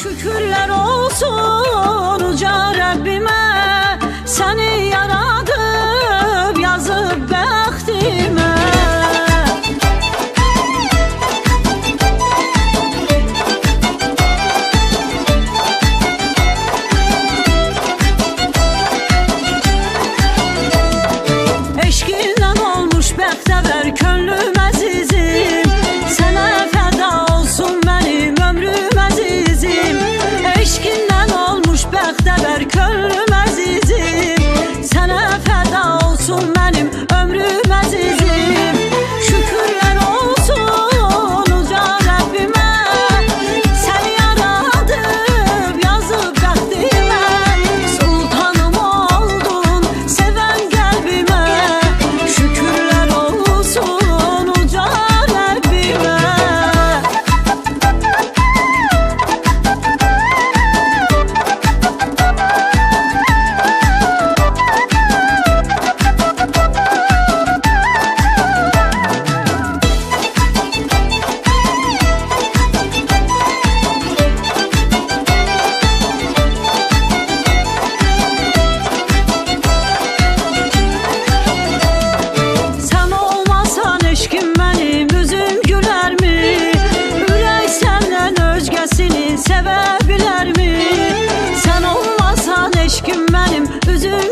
Şükürler olsun uca Rabbime, seni yaradıp yazıp bəxtimə. Eşqindən olmuş bəxtəvər könlüm əzizim, sənə fəda olsun mənim ömrüm əzizim. Eşqindən olmuş bəxtəvər könlüm əzizim, sənə fəda olsun mənim ömrüm əzizim. Şükürlər olsun uca Rəbbimə, səni yaradıb yazıb bəxtimə. Sultanım oldun sevən qəlbimə, şükürlər olsun uca Rəbbimə. Sən olmasan eşkim mənim üzüm gülərmi? Ürək səndən özgəsini sevə bilərmi? Sən olmasan eşkim mənim üzüm